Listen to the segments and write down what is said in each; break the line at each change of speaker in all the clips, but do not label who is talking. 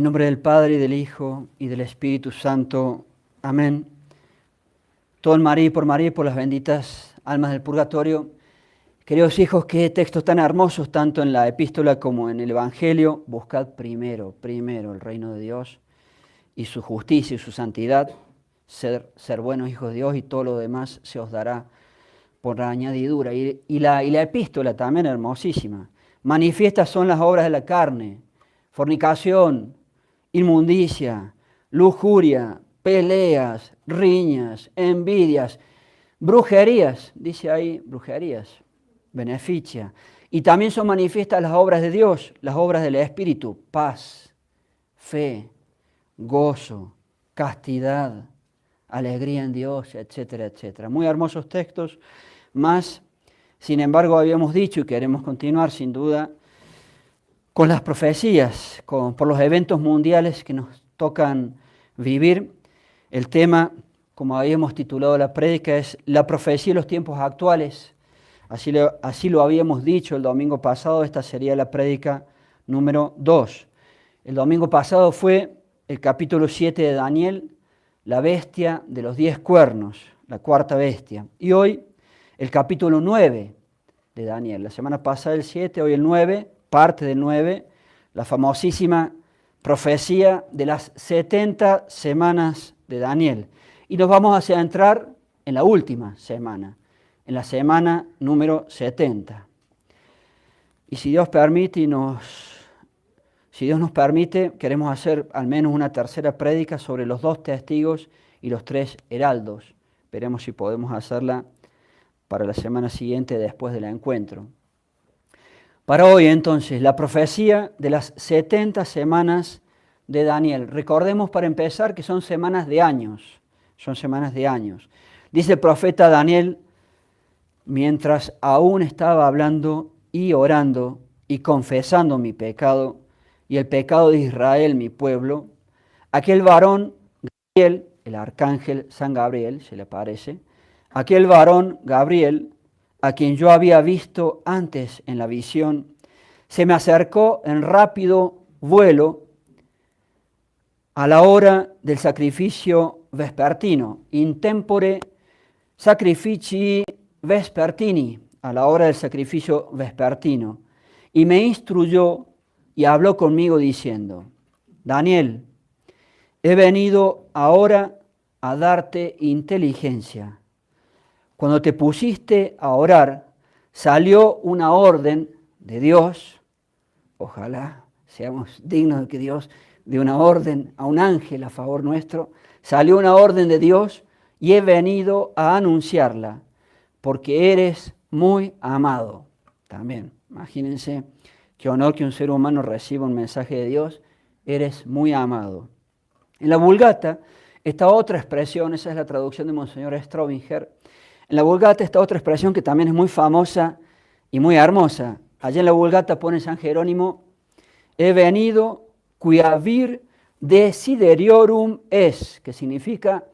En nombre del Padre, y del Hijo, y del Espíritu Santo. Amén. Todo en María y por las benditas almas del purgatorio. Queridos hijos, qué textos tan hermosos, tanto en la epístola como en el Evangelio. Buscad primero el reino de Dios y su justicia y su santidad. Ser buenos hijos de Dios y todo lo demás se os dará por añadidura. Y la epístola también hermosísima. Manifiestas son las obras de la carne: fornicación, inmundicia, lujuria, peleas, riñas, envidias, brujerías, dice ahí, brujerías, beneficia. Y también son manifiestas las obras de Dios, las obras del Espíritu: paz, fe, gozo, castidad, alegría en Dios, etcétera, etcétera. Muy hermosos textos, más, sin embargo, habíamos dicho y queremos continuar sin duda con las profecías, por los eventos mundiales que nos tocan vivir. El tema, como habíamos titulado la prédica, es la profecía y los tiempos actuales. Así lo habíamos dicho el domingo pasado. Esta sería la prédica número 2. El domingo pasado fue el capítulo 7 de Daniel, la bestia de los 10 cuernos, la cuarta bestia. Y hoy el capítulo 9 de Daniel. La semana pasada el 7, hoy el 9, parte del 9, la famosísima profecía de las 70 semanas de Daniel. Y nos vamos a centrar en la última semana, en la semana número 70. Y si Dios permite si Dios nos permite, queremos hacer al menos una tercera prédica sobre los 2 testigos y los 3 heraldos. Veremos si podemos hacerla para la semana siguiente después del encuentro. Para hoy entonces, la profecía de las 70 semanas de Daniel. Recordemos para empezar que son semanas de años. Dice el profeta Daniel: mientras aún estaba hablando y orando y confesando mi pecado y el pecado de Israel, mi pueblo, aquel varón Gabriel, el arcángel San Gabriel, se le aparece, aquel varón Gabriel, a quien yo había visto antes en la visión, se me acercó en rápido vuelo a la hora del sacrificio vespertino, in tempore sacrificii vespertini, a la hora del sacrificio vespertino, y me instruyó y habló conmigo diciendo: Daniel, he venido ahora a darte inteligencia. Cuando te pusiste a orar, salió una orden de Dios. Ojalá seamos dignos de que Dios dé una orden a un ángel a favor nuestro. Salió una orden de Dios y he venido a anunciarla, porque eres muy amado. También, imagínense qué honor que un ser humano reciba un mensaje de Dios: eres muy amado. En la Vulgata está otra expresión, esa es la traducción de Monseñor Strobinger. En la Vulgata está otra expresión que también es muy famosa y muy hermosa. Allá en la Vulgata pone San Jerónimo: he venido quia vir desideriorum es, que significa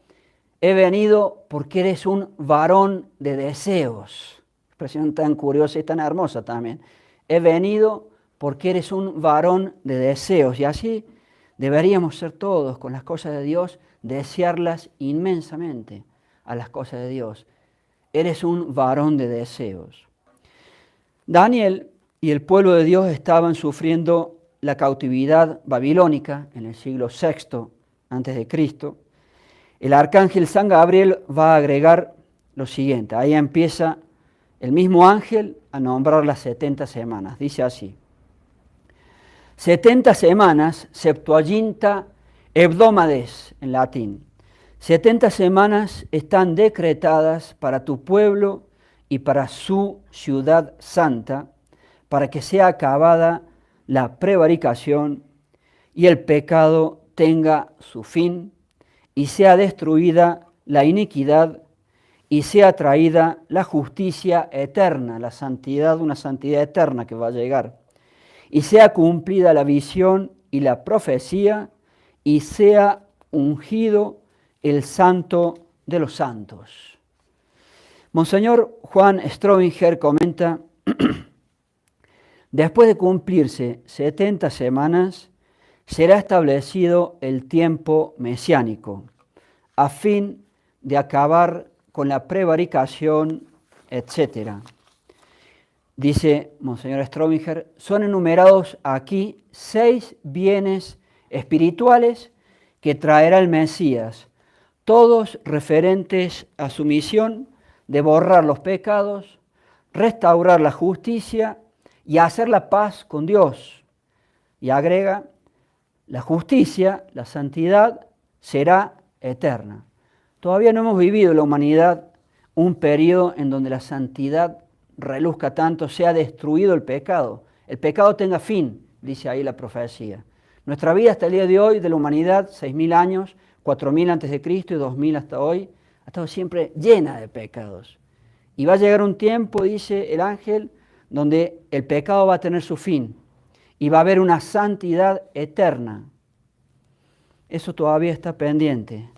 he venido porque eres un varón de deseos. Expresión tan curiosa y tan hermosa también. He venido porque eres un varón de deseos. Y así deberíamos ser todos con las cosas de Dios, desearlas inmensamente a las cosas de Dios. Eres un varón de deseos. Daniel y el pueblo de Dios estaban sufriendo la cautividad babilónica en el siglo VI antes de Cristo. El arcángel San Gabriel va a agregar lo siguiente. Ahí empieza el mismo ángel a nombrar las 70 semanas. Dice así: 70 semanas, Septuaginta hebdomades en latín. 70 semanas están decretadas para tu pueblo y para su ciudad santa, para que sea acabada la prevaricación y el pecado tenga su fin, y sea destruida la iniquidad, y sea traída la justicia eterna, la santidad, una santidad eterna que va a llegar, y sea cumplida la visión y la profecía, y sea ungido el santo de los santos. Monseñor Juan Strobinger comenta: después de cumplirse 70 semanas, será establecido el tiempo mesiánico, a fin de acabar con la prevaricación, etc. Dice Monseñor Strominger, son enumerados aquí 6 bienes espirituales que traerá el Mesías, todos referentes a su misión de borrar los pecados, restaurar la justicia y hacer la paz con Dios. Y agrega, la justicia, la santidad, será eterna. Todavía no hemos vivido en la humanidad un periodo en donde la santidad reluzca tanto, sea destruido el pecado tenga fin, dice ahí la profecía. Nuestra vida hasta el día de hoy, de la humanidad, 6.000 años, 4.000 antes de Cristo y 2.000 hasta hoy, ha estado siempre llena de pecados. Y va a llegar un tiempo, dice el ángel, donde el pecado va a tener su fin y va a haber una santidad eterna. Eso todavía está pendiente.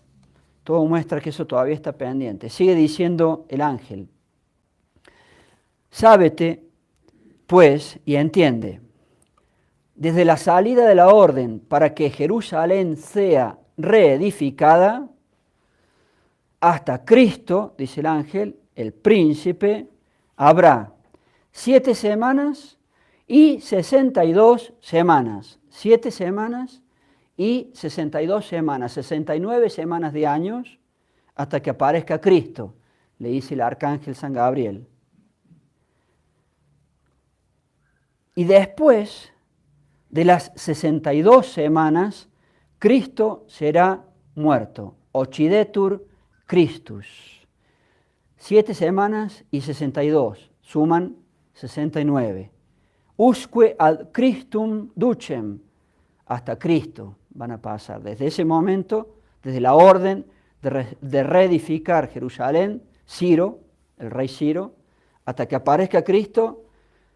Todo muestra que eso todavía está pendiente. Sigue diciendo el ángel, sábete, pues, y entiende, desde la salida de la orden para que Jerusalén sea reedificada, hasta Cristo, dice el ángel, el príncipe, habrá 7 semanas y 62 semanas. 7 semanas y 62 semanas, 69 semanas de años, hasta que aparezca Cristo, le dice el arcángel San Gabriel. Y después de las 62 semanas, Cristo será muerto. Occidetur Christus. 7 semanas y 62, suman 69. Usque ad Christum ducem, hasta Cristo van a pasar. Desde ese momento, desde la orden de reedificar Jerusalén, Ciro, el rey Ciro, hasta que aparezca Cristo,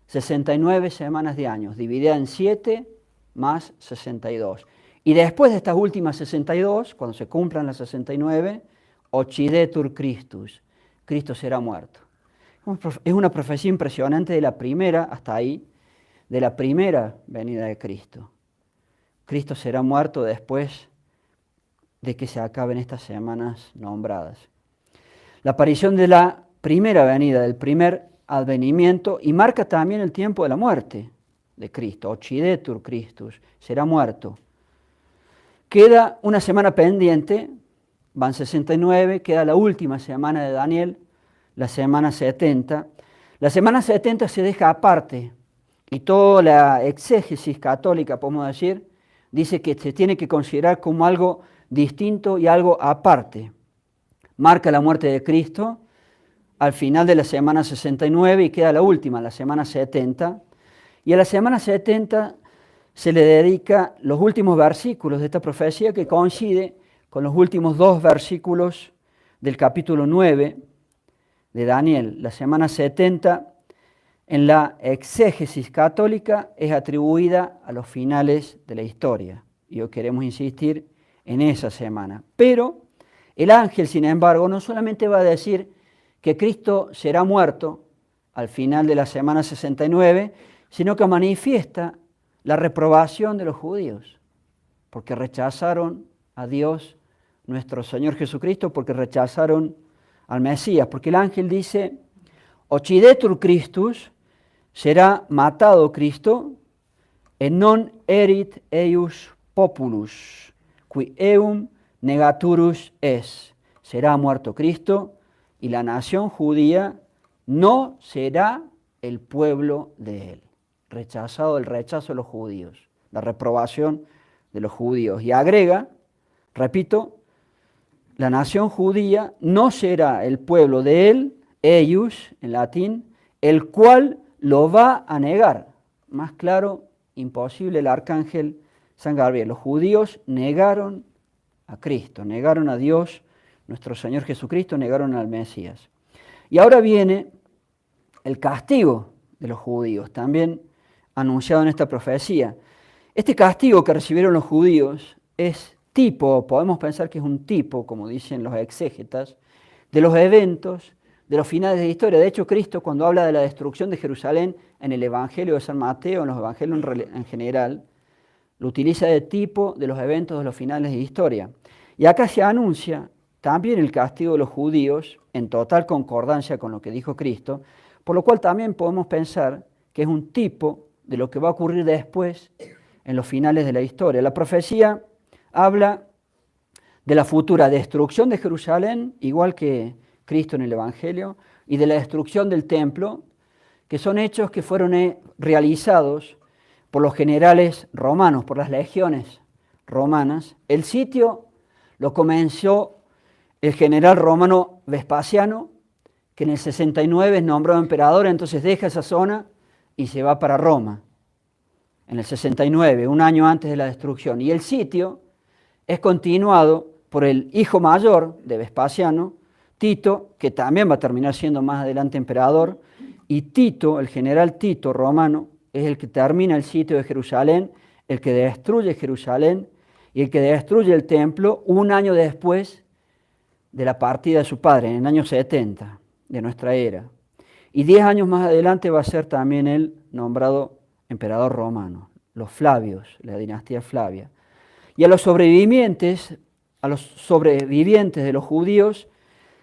69 semanas de años, dividida en 7 más 62. Y después de estas últimas 62, cuando se cumplan las 69, occidetur Christus, Cristo será muerto. Es una profecía impresionante de la primera, hasta ahí, de la primera venida de Cristo. Cristo será muerto después de que se acaben estas semanas nombradas. La aparición de la primera venida, del primer advenimiento, y marca también el tiempo de la muerte de Cristo. Occidetur Christus, será muerto. Queda una semana pendiente, van 69, queda la última semana de Daniel, la semana 70. La semana 70 se deja aparte y toda la exégesis católica, podemos decir, dice que se tiene que considerar como algo distinto y algo aparte. Marca la muerte de Cristo al final de la semana 69 y queda la última, la semana 70. Y a la semana 70 se le dedica los últimos versículos de esta profecía que coincide con los últimos 2 versículos del capítulo 9 de Daniel. La semana 70 en la exégesis católica es atribuida a los finales de la historia. Y hoy queremos insistir en esa semana. Pero el ángel, sin embargo, no solamente va a decir que Cristo será muerto al final de la semana 69, sino que manifiesta la reprobación de los judíos, porque rechazaron a Dios, nuestro Señor Jesucristo, porque rechazaron al Mesías, porque el ángel dice, occidetur Christus, será matado Cristo, et non erit eius populus, qui eum negaturus es. Será muerto Cristo, y la nación judía no será el pueblo de él. Rechazado el rechazo de los judíos, la reprobación de los judíos. Y agrega, repito, la nación judía no será el pueblo de él, eius, en latín, el cual lo va a negar. Más claro, imposible, el arcángel San Gabriel. Los judíos negaron a Cristo, negaron a Dios, nuestro Señor Jesucristo, negaron al Mesías. Y ahora viene el castigo de los judíos, también anunciado en esta profecía. Este castigo que recibieron los judíos es tipo, podemos pensar que es un tipo, como dicen los exégetas, de los eventos, de los finales de la historia. De hecho, Cristo, cuando habla de la destrucción de Jerusalén en el Evangelio de San Mateo, en los evangelios en general, lo utiliza de tipo de los eventos de los finales de historia. Y acá se anuncia también el castigo de los judíos en total concordancia con lo que dijo Cristo, por lo cual también podemos pensar que es un tipo de lo que va a ocurrir después en los finales de la historia. La profecía habla de la futura destrucción de Jerusalén, igual que Cristo en el Evangelio, y de la destrucción del templo, que son hechos que fueron realizados por los generales romanos, por las legiones romanas. El sitio lo comenzó el general romano Vespasiano, que en el 69 es nombrado emperador, entonces deja esa zona y se va para Roma, en el 69, un año antes de la destrucción. Y el sitio es continuado por el hijo mayor de Vespasiano, Tito, que también va a terminar siendo más adelante emperador, y Tito, el general Tito romano, es el que termina el sitio de Jerusalén, el que destruye Jerusalén y el que destruye el templo un año después de la partida de su padre, en el año 70 de nuestra era. Y 10 años más adelante va a ser también él nombrado emperador romano, los Flavios, la dinastía Flavia. Y a los sobrevivientes de los judíos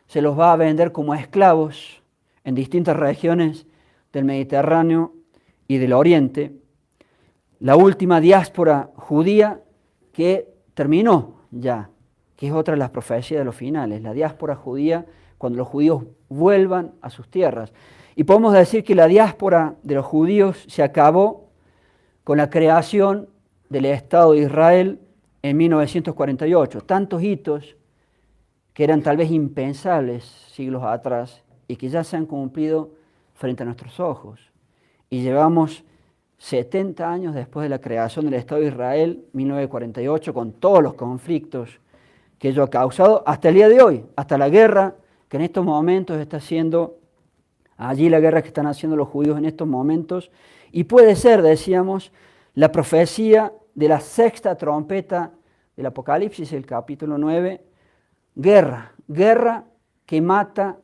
se los va a vender como esclavos en distintas regiones del Mediterráneo y del Oriente. La última diáspora judía que terminó ya, que es otra de las profecías de los finales, la diáspora judía cuando los judíos vuelvan a sus tierras. Y podemos decir que la diáspora de los judíos se acabó con la creación del Estado de Israel en 1948. Tantos hitos que eran tal vez impensables siglos atrás y que ya se han cumplido frente a nuestros ojos. Y llevamos 70 años después de la creación del Estado de Israel, 1948, con todos los conflictos que ello ha causado, hasta el día de hoy, hasta la guerra que en estos momentos está haciendo, allí la guerra que están haciendo los judíos en estos momentos, y puede ser, decíamos, la profecía de la sexta trompeta del Apocalipsis, el capítulo 9, guerra que mata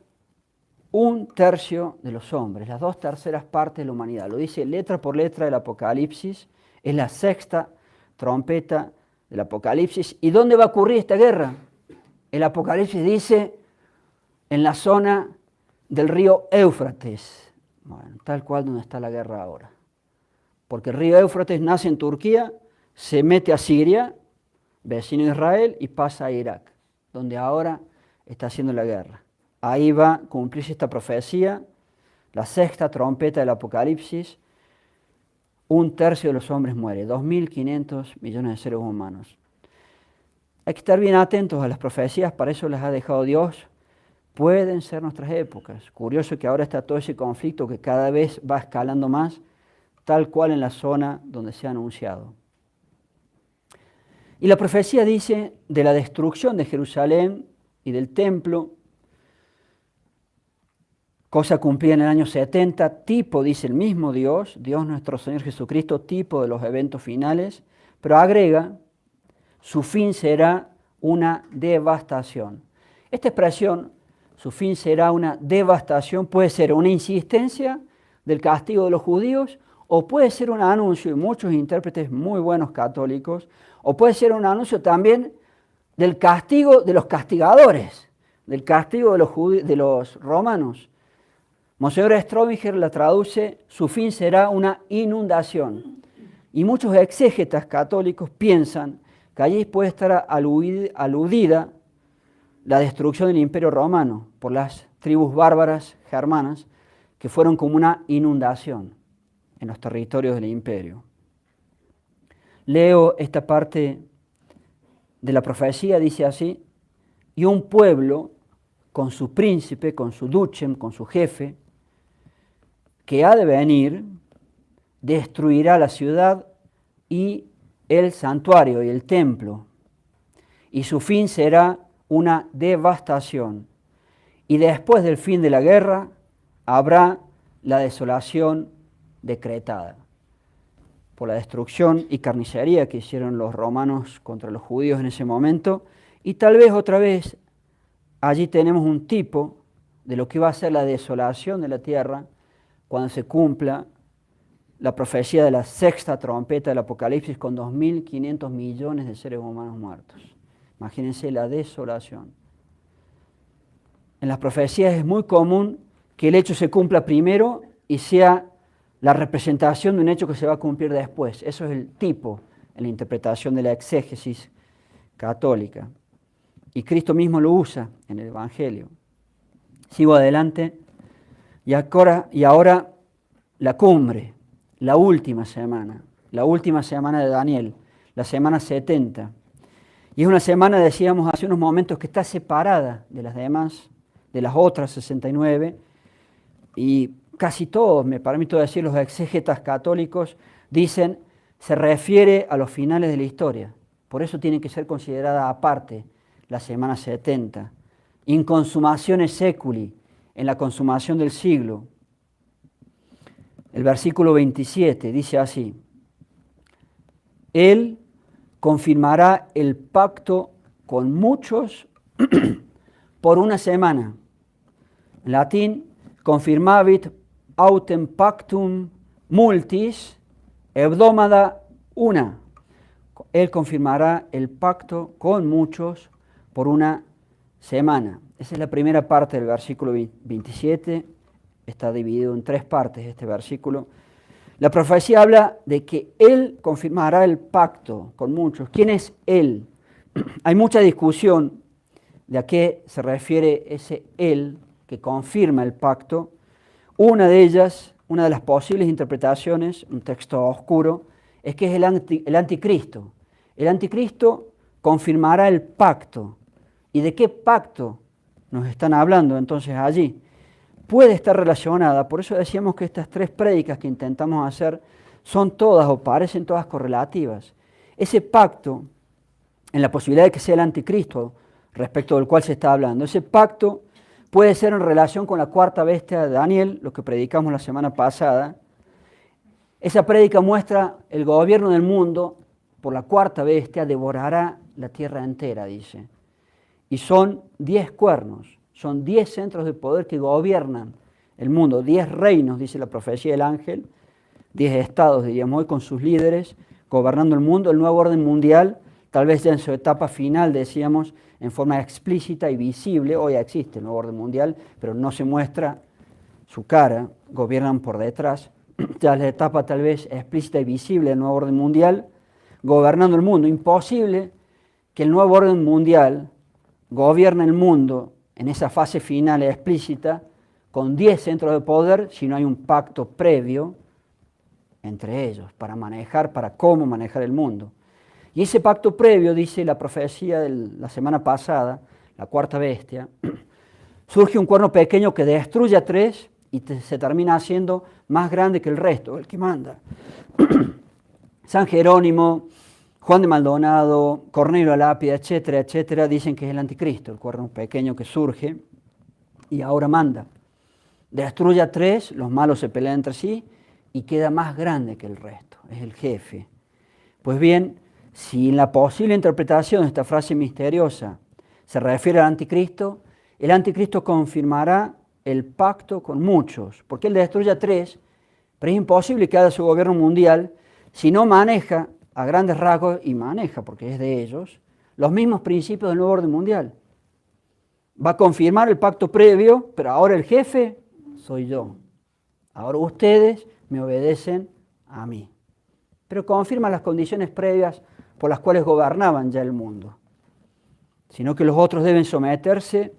1/3 de los hombres, las 2/3 partes de la humanidad. Lo dice letra por letra del Apocalipsis, es la sexta trompeta del Apocalipsis. ¿Y dónde va a ocurrir esta guerra? El Apocalipsis dice en la zona del río Éufrates, bueno, tal cual donde está la guerra ahora. Porque el río Éufrates nace en Turquía, se mete a Siria, vecino de Israel, y pasa a Irak, donde ahora está haciendo la guerra. Ahí va a cumplirse esta profecía, la sexta trompeta del Apocalipsis. 1/3 de los hombres muere, 2.500 millones de seres humanos. Hay que estar bien atentos a las profecías, para eso las ha dejado Dios. Pueden ser nuestras épocas. Curioso que ahora está todo ese conflicto que cada vez va escalando más, tal cual en la zona donde se ha anunciado. Y la profecía dice de la destrucción de Jerusalén y del templo, cosa cumplida en el año 70, tipo, dice el mismo Dios nuestro Señor Jesucristo, tipo de los eventos finales, pero agrega, su fin será una devastación. Esta expresión, su fin será una devastación, puede ser una insistencia del castigo de los judíos, o puede ser un anuncio, y muchos intérpretes muy buenos católicos, o puede ser un anuncio también del castigo de los castigadores, del castigo de los romanos. Monseñor Strobinger la traduce, su fin será una inundación. Y muchos exégetas católicos piensan que allí puede estar aludida la destrucción del Imperio Romano por las tribus bárbaras germanas, que fueron como una inundación en los territorios del imperio. Leo esta parte de la profecía, dice así, y un pueblo con su príncipe, con su duchem, con su jefe, que ha de venir, destruirá la ciudad y el santuario y el templo, y su fin será una devastación. Y después del fin de la guerra habrá la desolación decretada por la destrucción y carnicería que hicieron los romanos contra los judíos en ese momento. Y tal vez otra vez allí tenemos un tipo de lo que va a ser la desolación de la tierra cuando se cumpla la profecía de la sexta trompeta del Apocalipsis con 2.500 millones de seres humanos muertos. Imagínense la desolación. En las profecías es muy común que el hecho se cumpla primero y sea la representación de un hecho que se va a cumplir después. Eso es el tipo en la interpretación de la exégesis católica. Y Cristo mismo lo usa en el Evangelio. Sigo adelante. Y ahora la cumbre, la última semana de Daniel, la semana 70. Y es una semana, decíamos hace unos momentos, que está separada de las demás, de las otras 69, y casi todos, me permito decir, los exégetas católicos dicen, se refiere a los finales de la historia. Por eso tiene que ser considerada aparte la semana 70. In consumatione seculi, en la consumación del siglo. El versículo 27 dice así: Él confirmará el pacto con muchos por una semana. En latín, confirmavit autem pactum multis hebdomada una. Él confirmará el pacto con muchos por una semana. Esa es la primera parte del versículo 27. Está dividido en tres partes este versículo. La profecía habla de que Él confirmará el pacto con muchos. ¿Quién es Él? Hay mucha discusión de a qué se refiere ese Él que confirma el pacto. Una de ellas, una de las posibles interpretaciones, un texto oscuro, es que es el anticristo. El anticristo confirmará el pacto. ¿Y de qué pacto nos están hablando entonces allí? Puede estar relacionada, por eso decíamos que estas tres prédicas que intentamos hacer son todas o parecen todas correlativas. Ese pacto, en la posibilidad de que sea el anticristo respecto del cual se está hablando, ese pacto puede ser en relación con la cuarta bestia de Daniel, lo que predicamos la semana pasada. Esa prédica muestra el gobierno del mundo por la cuarta bestia, devorará la tierra entera, dice. Y son 10 cuernos, son 10 centros de poder que gobiernan el mundo, 10 reinos, dice la profecía del ángel, 10 estados, diríamos hoy, con sus líderes, gobernando el mundo, el nuevo orden mundial, tal vez ya en su etapa final, decíamos, en forma explícita y visible. Hoy existe el nuevo orden mundial, pero no se muestra su cara, gobiernan por detrás. Ya es la etapa tal vez explícita y visible del nuevo orden mundial, gobernando el mundo. Imposible que el nuevo orden mundial gobierne el mundo en esa fase final explícita con 10 centros de poder si no hay un pacto previo entre ellos para cómo manejar el mundo. Y ese pacto previo, dice la profecía de la semana pasada, la cuarta bestia, surge un cuerno pequeño que destruye a 3 y se termina haciendo más grande que el resto, el que manda. San Jerónimo, Juan de Maldonado, Cornelio Lápida, etcétera, etcétera, dicen que es el anticristo, el cuerno pequeño que surge y ahora manda. Destruye a 3, los malos se pelean entre sí y queda más grande que el resto, es el jefe. Pues bien, si en la posible interpretación de esta frase misteriosa se refiere al anticristo, el anticristo confirmará el pacto con muchos, porque él destruye a 3, pero es imposible que haga su gobierno mundial si no maneja a grandes rasgos, y maneja, porque es de ellos, los mismos principios del nuevo orden mundial. Va a confirmar el pacto previo, pero ahora el jefe soy yo. Ahora ustedes me obedecen a mí. Pero confirma las condiciones previas por las cuales gobernaban ya el mundo, sino que los otros deben someterse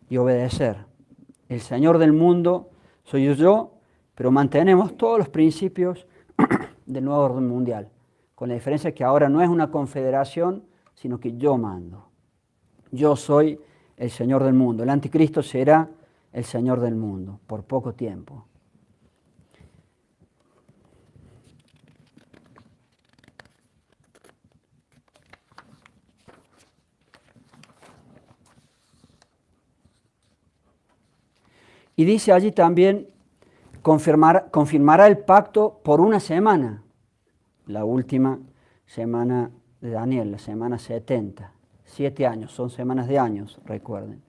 y obedecer. El Señor del mundo soy yo, pero mantenemos todos los principios del nuevo orden mundial, con la diferencia que ahora no es una confederación, sino que yo mando. Yo soy el Señor del mundo. El anticristo será el Señor del mundo por poco tiempo. Y dice allí también, confirmará el pacto por una semana, la última semana de Daniel, la semana 70, 7 años, son semanas de años, recuerden.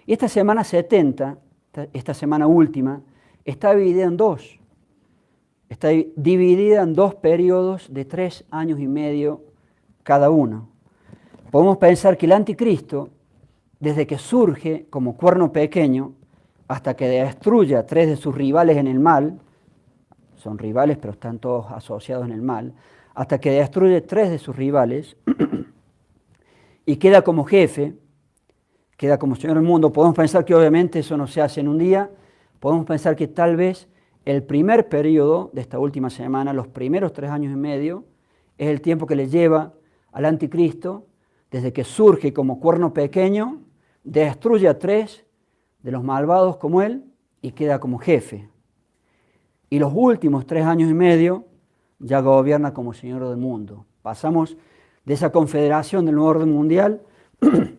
Y esta semana 70, esta semana última, está dividida en 2. está dividida en dos periodos de 3 años y medio cada uno. Podemos pensar que el anticristo, desde que surge como cuerno pequeño hasta que destruye a 3 de sus rivales en el mal, son rivales pero están todos asociados en el mal, hasta que destruye 3 de sus rivales y queda como jefe, queda como señor del mundo. Podemos pensar que obviamente eso no se hace en un día, podemos pensar que tal vez el primer periodo de esta última semana, los primeros 3 años y medio, es el tiempo que le lleva al anticristo, desde que surge como cuerno pequeño, destruye a 3 de los malvados como él y queda como jefe. Y los últimos 3 años y medio ya gobierna como señor del mundo. Pasamos de esa confederación del nuevo orden mundial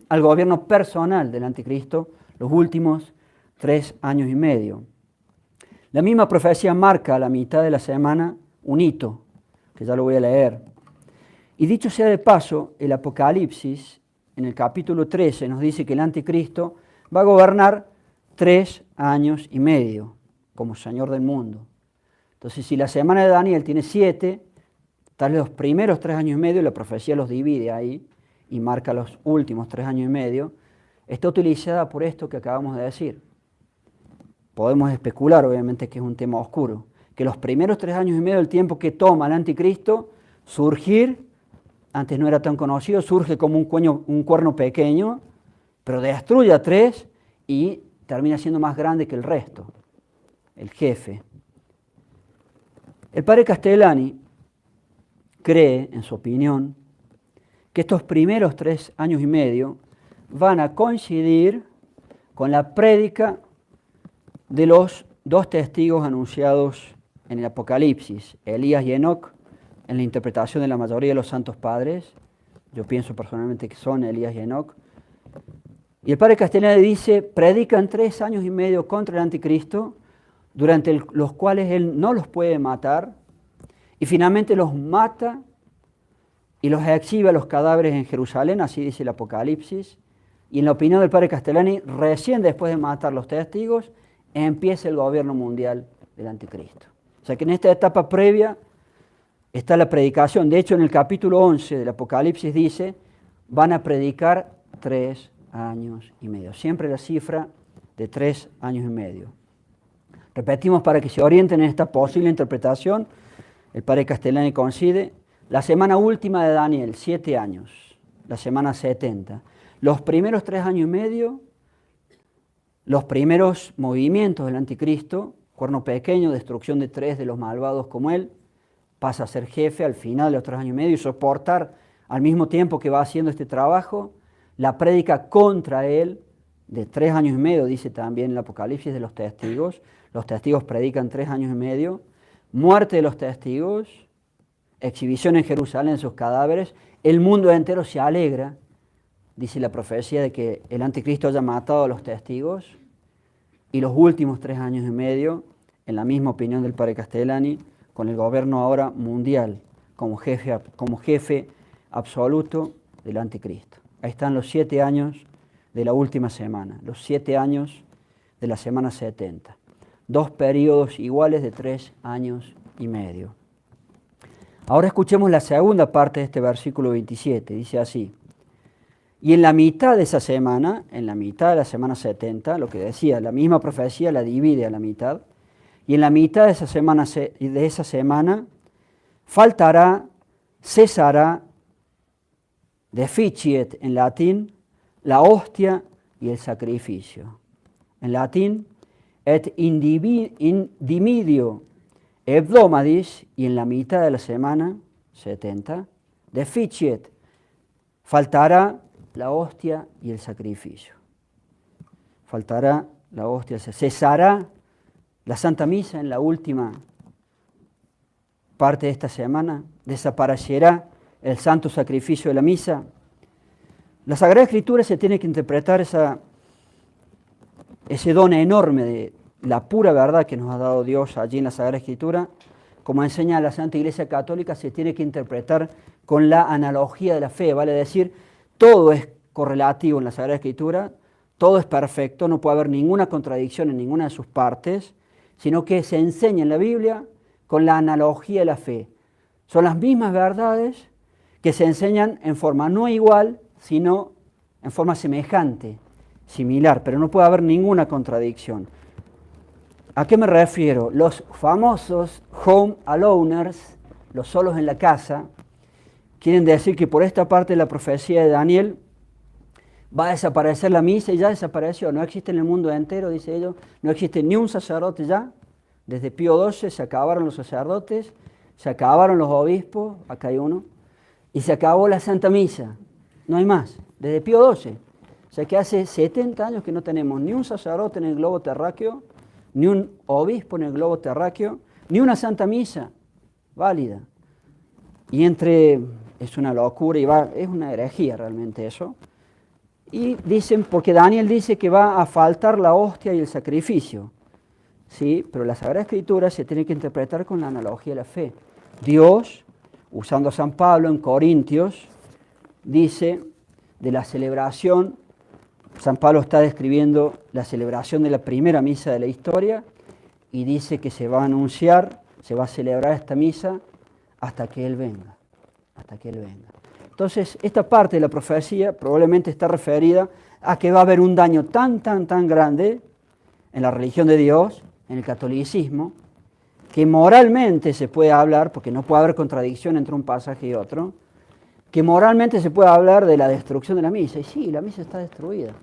al gobierno personal del anticristo, los últimos 3 años y medio. La misma profecía marca a la mitad de la semana un hito, que ya lo voy a leer. Y dicho sea de paso, el Apocalipsis, en el capítulo 13, nos dice que el anticristo va a gobernar 3 años y medio como señor del mundo. Entonces, si la semana de Daniel tiene 7, tal vez los primeros 3 años y medio, la profecía los divide ahí y marca los últimos 3 años y medio, está utilizada por esto que acabamos de decir. Podemos especular, obviamente, que es un tema oscuro, que los primeros 3 años y medio, el tiempo que toma el anticristo surgir, antes no era tan conocido, surge como un cuerno pequeño, pero destruye a 3 y termina siendo más grande que el resto, el jefe. El padre Castellani cree, en su opinión, que estos primeros 3 años y medio van a coincidir con la prédica de los 2 testigos anunciados en el Apocalipsis, Elías y Enoc, en la interpretación de la mayoría de los santos padres. Yo pienso personalmente que son Elías y Enoc. Y el padre Castellani dice, predican 3 años y medio contra el anticristo, durante los cuales él no los puede matar, y finalmente los mata y los exhibe a los cadáveres en Jerusalén, así dice el Apocalipsis. Y en la opinión del padre Castellani, recién después de matar los testigos, empieza el gobierno mundial del anticristo. O sea que en esta etapa previa está la predicación. De hecho, en el capítulo 11 del Apocalipsis dice, van a predicar 3 años y medio. Siempre la cifra de 3 años y medio. Repetimos para que se orienten en esta posible interpretación. El padre Castellani coincide. La semana última de Daniel, 7 años. La semana 70. Los primeros 3 años y medio, los primeros movimientos del anticristo, cuerno pequeño, destrucción de 3 de los malvados como él, pasa a ser jefe al final de los 3 años y medio y soportar al mismo tiempo que va haciendo este trabajo, la prédica contra él de 3 años y medio, dice también el Apocalipsis de los testigos. Los testigos predican 3 años y medio, muerte de los testigos, exhibición en Jerusalén de sus cadáveres, el mundo entero se alegra, dice la profecía, de que el anticristo haya matado a los testigos, y los últimos 3 años y medio, en la misma opinión del padre Castellani, con el gobierno ahora mundial, como jefe absoluto del anticristo. Ahí están los 7 años de la última semana, los 7 años de la semana 70. 2 periodos iguales de 3 años y medio. Ahora escuchemos la segunda parte de este versículo 27, dice así. Y en la mitad de esa semana, en la mitad de la semana 70, lo que decía, la misma profecía la divide a la mitad, y en la mitad de esa semana faltará, cesará, deficiet en latín, la hostia y el sacrificio. En latín, et indimidio hebdomadis, y en la mitad de la semana 70, deficiet, faltará la hostia y el sacrificio. Faltará la hostia, cesará la Santa Misa en la última parte de esta semana, desaparecerá el santo sacrificio de la misa. La Sagrada Escritura se tiene que interpretar ese don enorme de la pura verdad que nos ha dado Dios allí en la Sagrada Escritura, como enseña la Santa Iglesia Católica, se tiene que interpretar con la analogía de la fe, vale decir, todo es correlativo en la Sagrada Escritura, todo es perfecto, no puede haber ninguna contradicción en ninguna de sus partes, sino que se enseña en la Biblia con la analogía de la fe. Son las mismas verdades que se enseñan en forma no igual, sino en forma semejante, similar, pero no puede haber ninguna contradicción. ¿A qué me refiero? Los famosos home aloners, los solos en la casa, quieren decir que por esta parte de la profecía de Daniel va a desaparecer la misa y ya desapareció, no existe en el mundo entero, dice ellos, no existe ni un sacerdote ya, desde Pío XII se acabaron los sacerdotes, se acabaron los obispos, acá hay uno, y se acabó la Santa Misa, no hay más, desde Pío XII. O sea que hace 70 años que no tenemos ni un sacerdote en el globo terráqueo, ni un obispo en el globo terráqueo, ni una Santa Misa válida. Y es una locura es una herejía realmente eso. Y dicen, porque Daniel dice que va a faltar la hostia y el sacrificio. Sí, pero la Sagrada Escritura se tiene que interpretar con la analogía de la fe. Dios, usando a San Pablo en Corintios, dice de la celebración, San Pablo está describiendo la celebración de la primera misa de la historia y dice que se va a anunciar, se va a celebrar esta misa hasta que Él venga, hasta que Él venga. Entonces, esta parte de la profecía probablemente está referida a que va a haber un daño tan grande en la religión de Dios, en el catolicismo, que moralmente se puede hablar, porque no puede haber contradicción entre un pasaje y otro, que moralmente se puede hablar de la destrucción de la misa. Y sí, la misa está destruida.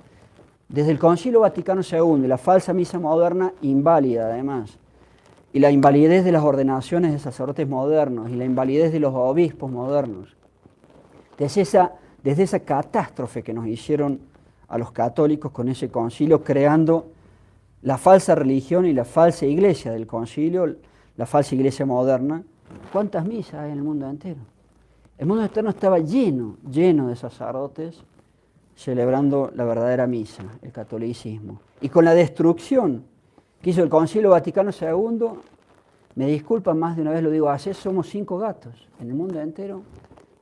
Desde el Concilio Vaticano II, y la falsa misa moderna, inválida además, y la invalidez de las ordenaciones de sacerdotes modernos, y la invalidez de los obispos modernos, desde esa catástrofe que nos hicieron a los católicos con ese concilio, creando la falsa religión y la falsa iglesia del concilio, la falsa iglesia moderna. ¿Cuántas misas hay en el mundo entero? El mundo entero estaba lleno de sacerdotes celebrando la verdadera misa, el catolicismo. Y con la destrucción que hizo el Concilio Vaticano II, me disculpan, más de una vez lo digo así, somos 5 gatos en el mundo entero,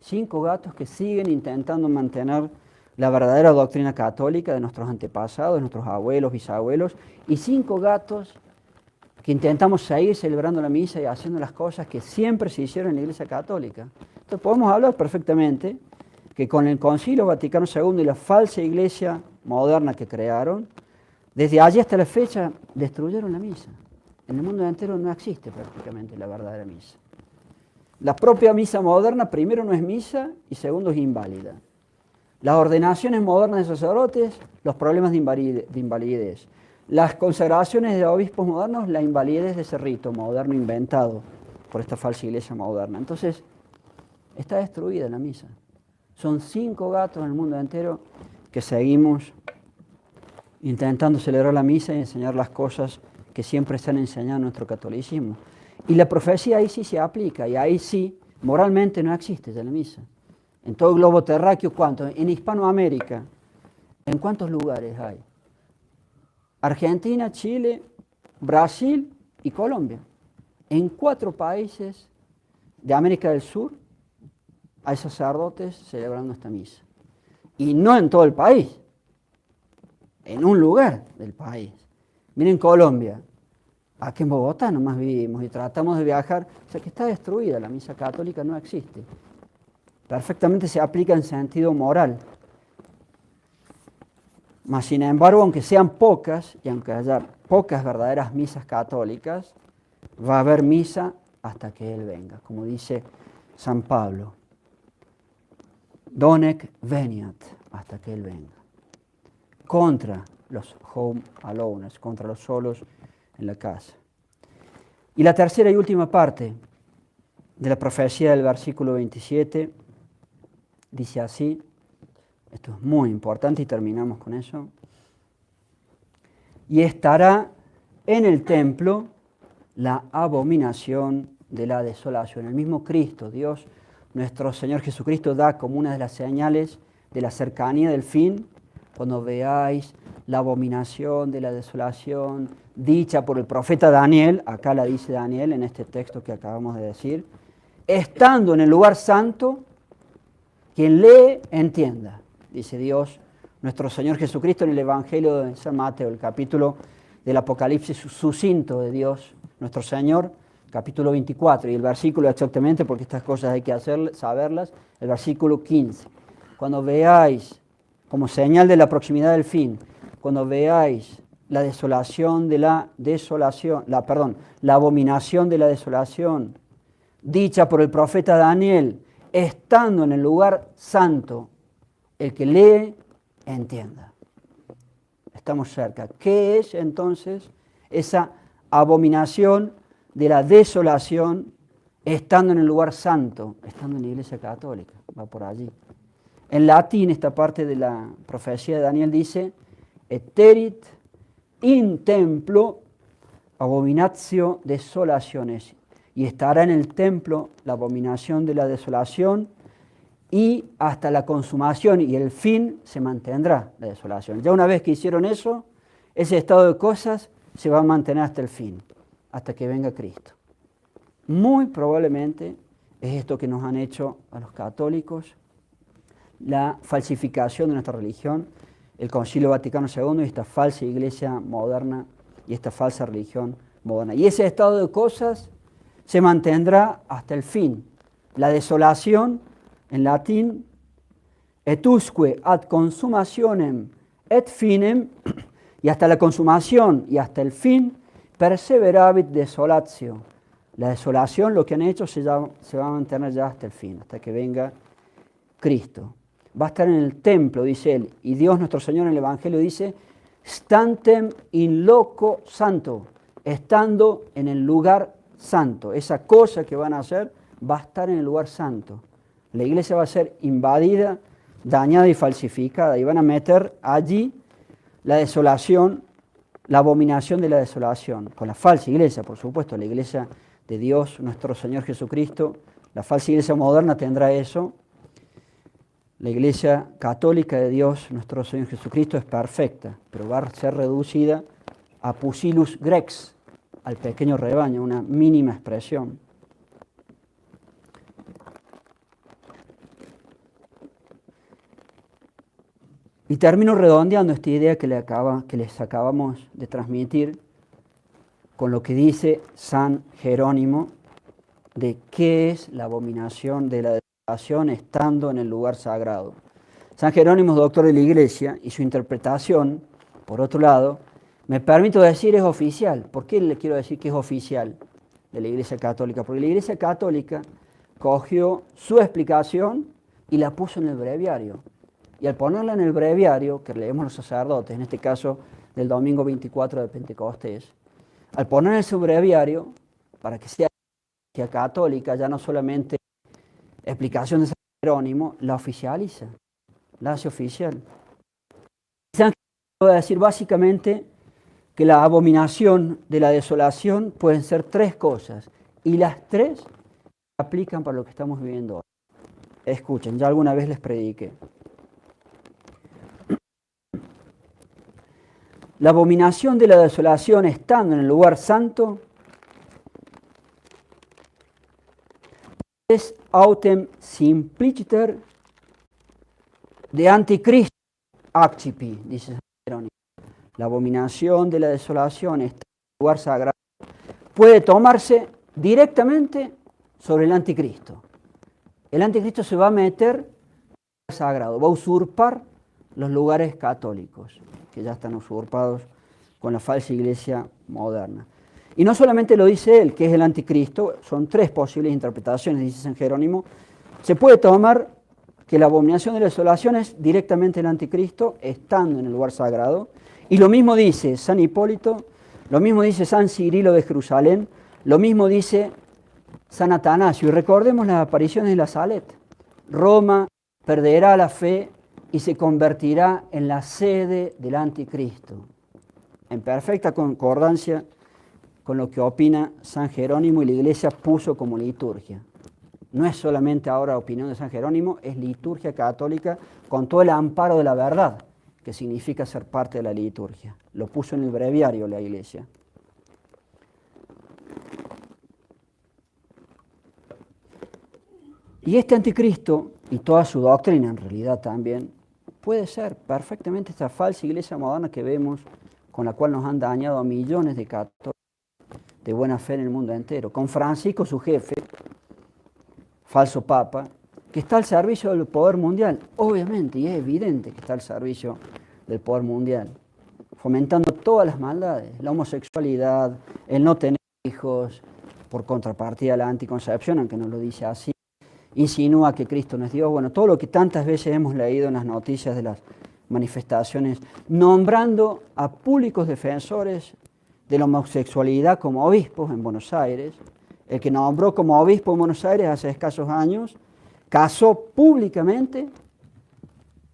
5 gatos que siguen intentando mantener la verdadera doctrina católica de nuestros antepasados, de nuestros abuelos, bisabuelos, y 5 gatos que intentamos seguir celebrando la misa y haciendo las cosas que siempre se hicieron en la Iglesia Católica. Entonces podemos hablar perfectamente que con el Concilio Vaticano II y la falsa iglesia moderna que crearon, desde allí hasta la fecha destruyeron la misa. En el mundo entero no existe prácticamente la verdadera misa. La propia misa moderna, primero, no es misa y segundo, es inválida. Las ordenaciones modernas de sacerdotes, los problemas de invalidez. Las consagraciones de obispos modernos, la invalidez de ese rito moderno inventado por esta falsa iglesia moderna. Entonces, está destruida la misa. Son 5 gatos en el mundo entero que seguimos intentando celebrar la misa y enseñar las cosas que siempre se han enseñado en nuestro catolicismo. Y la profecía ahí sí se aplica, y ahí sí, moralmente no existe ya la misa. En todo el globo terráqueo, ¿cuánto? En Hispanoamérica, ¿en cuántos lugares hay? Argentina, Chile, Brasil y Colombia. En 4 países de América del Sur hay sacerdotes celebrando esta misa. Y no en todo el país, en un lugar del país. Miren Colombia, aquí en Bogotá nomás vivimos y tratamos de viajar, o sea que está destruida, la misa católica no existe. Perfectamente se aplica en sentido moral. Mas, sin embargo, aunque sean pocas, y aunque haya pocas verdaderas misas católicas, va a haber misa hasta que Él venga, como dice San Pablo. Donec veniat, hasta que Él venga. Contra los home aloners, contra los solos en la casa. Y la tercera y última parte de la profecía del versículo 27 dice así, esto es muy importante y terminamos con eso, y estará en el templo la abominación de la desolación. El mismo Cristo, Dios, nuestro Señor Jesucristo, da como una de las señales de la cercanía del fin, cuando veáis la abominación de la desolación dicha por el profeta Daniel, acá la dice Daniel en este texto que acabamos de decir, estando en el lugar santo, quien lee, entienda, dice Dios, nuestro Señor Jesucristo en el Evangelio de San Mateo, el capítulo del Apocalipsis sucinto de Dios, nuestro Señor, capítulo 24, y el versículo exactamente, porque estas cosas hay que saberlas, el versículo 15. Cuando veáis, como señal de la proximidad del fin, cuando veáis la desolación de la desolación, la abominación de la desolación, dicha por el profeta Daniel, estando en el lugar santo, el que lee, entienda. Estamos cerca. ¿Qué es entonces esa abominación de la desolación estando en el lugar santo, estando en la Iglesia Católica? Va por allí. En latín, esta parte de la profecía de Daniel dice, eterit in templo abominatio desolaciones, y estará en el templo la abominación de la desolación, y hasta la consumación y el fin se mantendrá la desolación. Ya una vez que hicieron eso, ese estado de cosas se va a mantener hasta el fin, hasta que venga Cristo. Muy probablemente es esto que nos han hecho a los católicos, la falsificación de nuestra religión, el Concilio Vaticano II y esta falsa iglesia moderna y esta falsa religión moderna. Y ese estado de cosas se mantendrá hasta el fin. La desolación, en latín, etusque ad consumationem et finem, y hasta la consumación y hasta el fin, perseveravit desolatio. La desolación, lo que han hecho, se va a mantener ya hasta el fin, hasta que venga Cristo. Va a estar en el templo, dice él, y Dios nuestro Señor en el Evangelio dice, stantem in loco santo, estando en el lugar santo. Esa cosa que van a hacer va a estar en el lugar santo. La iglesia va a ser invadida, dañada y falsificada, y van a meter allí la desolación, la abominación de la desolación, con la falsa iglesia, por supuesto, la iglesia de Dios, nuestro Señor Jesucristo. La falsa iglesia moderna tendrá eso. La iglesia católica de Dios, nuestro Señor Jesucristo, es perfecta, pero va a ser reducida a pusilus grex, al pequeño rebaño, una mínima expresión. Y termino redondeando esta idea que les acabamos de transmitir con lo que dice San Jerónimo de qué es la abominación de la desolación estando en el lugar sagrado. San Jerónimo es doctor de la Iglesia y su interpretación, por otro lado, me permito decir es oficial. ¿Por qué le quiero decir que es oficial de la Iglesia Católica? Porque la Iglesia Católica cogió su explicación y la puso en el breviario. Y al ponerla en el breviario, que leemos los sacerdotes, en este caso del domingo 24 de Pentecostés, al poner en su breviario, para que sea católica, ya no solamente explicación de San Jerónimo, la oficializa, la hace oficial. San Jerónimo va a decir básicamente que la abominación de la desolación pueden ser tres cosas, y las tres se aplican para lo que estamos viviendo hoy. Escuchen, ya alguna vez les prediqué. La abominación de la desolación estando en el lugar santo es autem simpliciter de anticristo accipi, dice San Jerónimo. La abominación de la desolación está en el lugar sagrado. Puede tomarse directamente sobre el anticristo. El anticristo se va a meter en el lugar sagrado, va a usurpar los lugares católicos, que ya están usurpados con la falsa iglesia moderna. Y no solamente lo dice él, que es el anticristo, son tres posibles interpretaciones, dice San Jerónimo. Se puede tomar que la abominación de la desolación es directamente el anticristo, estando en el lugar sagrado. Y lo mismo dice San Hipólito, lo mismo dice San Cirilo de Jerusalén, lo mismo dice San Atanasio. Y recordemos las apariciones de la Salet. Roma perderá la fe y se convertirá en la sede del anticristo, en perfecta concordancia con lo que opina San Jerónimo y la Iglesia puso como liturgia. No es solamente ahora opinión de San Jerónimo, es liturgia católica con todo el amparo de la verdad, que significa ser parte de la liturgia. Lo puso en el breviario la Iglesia. Y este anticristo, y toda su doctrina en realidad también, puede ser perfectamente esta falsa iglesia moderna que vemos, con la cual nos han dañado a millones de católicos. de buena fe en el mundo entero, con Francisco, su jefe, falso papa, que está al servicio del poder mundial, obviamente, y es evidente que está al servicio del poder mundial, fomentando todas las maldades, la homosexualidad, el no tener hijos, por contrapartida la anticoncepción, aunque no lo dice así, insinúa que Cristo no es Dios, bueno, todo lo que tantas veces hemos leído en las noticias de las manifestaciones, nombrando a públicos defensores de la homosexualidad como obispos en Buenos Aires. El que nombró como obispo en Buenos Aires hace escasos años, casó públicamente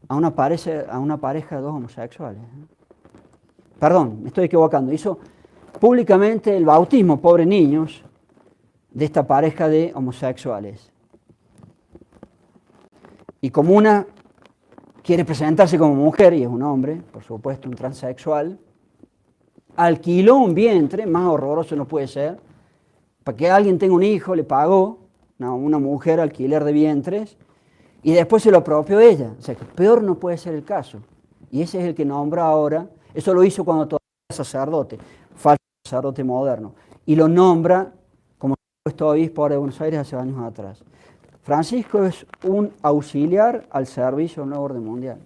a una pareja de dos homosexuales. Perdón, me estoy equivocando, hizo públicamente el bautismo, pobres niños, de esta pareja de homosexuales. Y como una quiere presentarse como mujer, y es un hombre, por supuesto, un transexual, alquiló un vientre, más horroroso no puede ser, para que alguien tenga un hijo, le pagó una mujer alquiler de vientres, y después se lo apropió ella. O sea, que peor no puede ser el caso. Y ese es el que nombra ahora, eso lo hizo cuando todavía era sacerdote, falso sacerdote moderno, y lo nombra como puesto obispo ahora de Buenos Aires hace años atrás. Francisco es un auxiliar al servicio del nuevo orden mundial.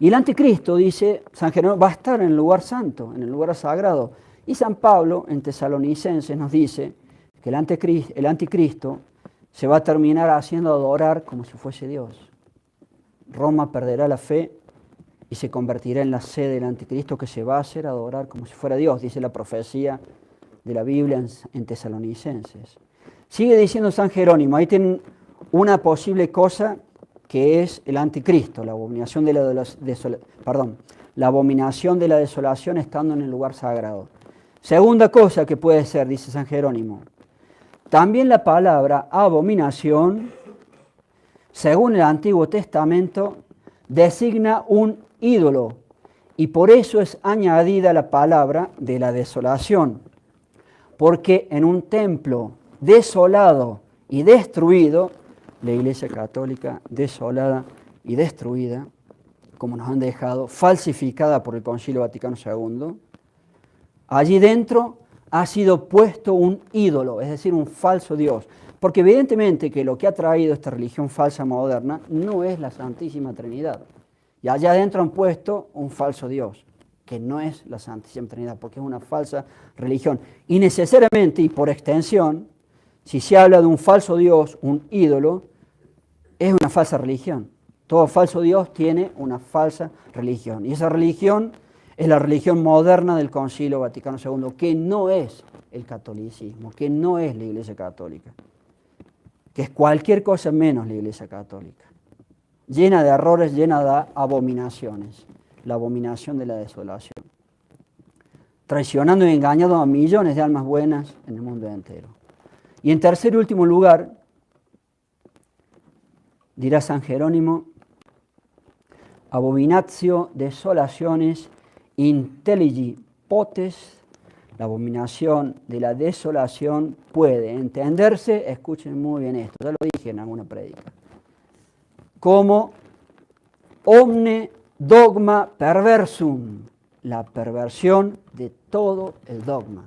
Y el anticristo, dice San Jerónimo, va a estar en el lugar santo, en el lugar sagrado. Y San Pablo, en Tesalonicenses, nos dice que el anticristo se va a terminar haciendo adorar como si fuese Dios. Roma perderá la fe y se convertirá en la sede del anticristo, que se va a hacer adorar como si fuera Dios, dice la profecía de la Biblia en Tesalonicenses. Sigue diciendo San Jerónimo, ahí tienen una posible cosa que es el anticristo, la abominación de la abominación de la desolación estando en el lugar sagrado. Segunda cosa que puede ser, dice San Jerónimo, también la palabra abominación, según el Antiguo Testamento, designa un ídolo, y por eso es añadida la palabra de la desolación, porque en un templo desolado y destruido, la Iglesia Católica desolada y destruida, como nos han dejado, falsificada por el Concilio Vaticano II, allí dentro ha sido puesto un ídolo, es decir, un falso Dios. Porque evidentemente que lo que ha traído esta religión falsa moderna no es la Santísima Trinidad. Y allá adentro han puesto un falso Dios, que no es la Santísima Trinidad, porque es una falsa religión. Y necesariamente, y por extensión, si se habla de un falso Dios, un ídolo, es una falsa religión. Todo falso Dios tiene una falsa religión. Y esa religión es la religión moderna del Concilio Vaticano II, que no es el catolicismo, que no es la Iglesia Católica, que es cualquier cosa menos la Iglesia Católica. Llena de errores, llena de abominaciones. La abominación de la desolación. Traicionando y engañando a millones de almas buenas en el mundo entero. Y en tercer y último lugar, dirá San Jerónimo, abominatio desolaciones intelligi potes, la abominación de la desolación puede entenderse, escuchen muy bien esto, ya lo dije en alguna prédica, como omne dogma perversum, la perversión de todo el dogma.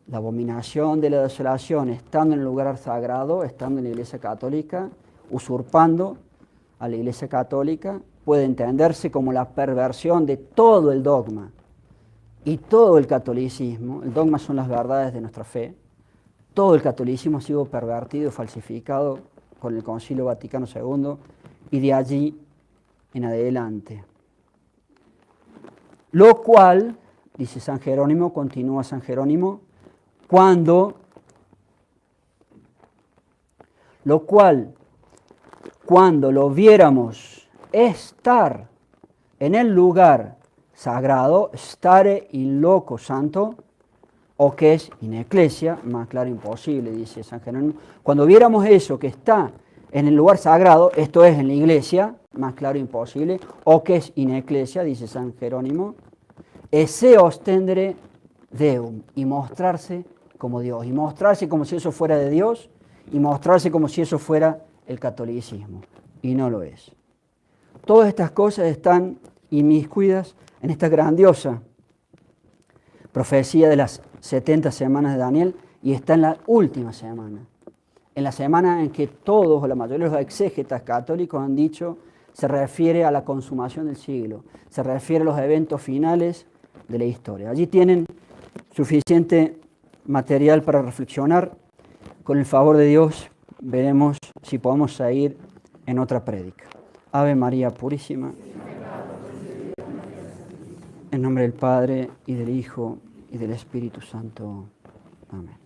La abominación de la desolación, estando en el lugar sagrado, estando en la Iglesia Católica, usurpando a la Iglesia Católica, puede entenderse como la perversión de todo el dogma y todo el catolicismo. El dogma son las verdades de nuestra fe. Todo el catolicismo ha sido pervertido y falsificado con el Concilio Vaticano II y de allí en adelante. Lo cual, dice San Jerónimo, continúa San Jerónimo, cuando lo viéramos estar en el lugar sagrado, stare in loco santo, o que es in ecclesia, más claro imposible, dice San Jerónimo. Cuando viéramos eso que está en el lugar sagrado, esto es en la iglesia, más claro imposible, o que es in ecclesia, dice San Jerónimo, esse ostendere Deum, y mostrarse como Dios, y mostrarse como si eso fuera de Dios, y mostrarse como si eso fuera el catolicismo, y no lo es. Todas estas cosas están inmiscuidas en esta grandiosa profecía de las 70 semanas de Daniel, y está en la última semana. En la semana en que todos, o la mayoría de los exégetas católicos han dicho, se refiere a la consumación del siglo, se refiere a los eventos finales de la historia. Allí tienen suficiente material para reflexionar. Con el favor de Dios, veremos si podemos seguir en otra prédica. Ave María Purísima. En nombre del Padre, y del Hijo, y del Espíritu Santo. Amén.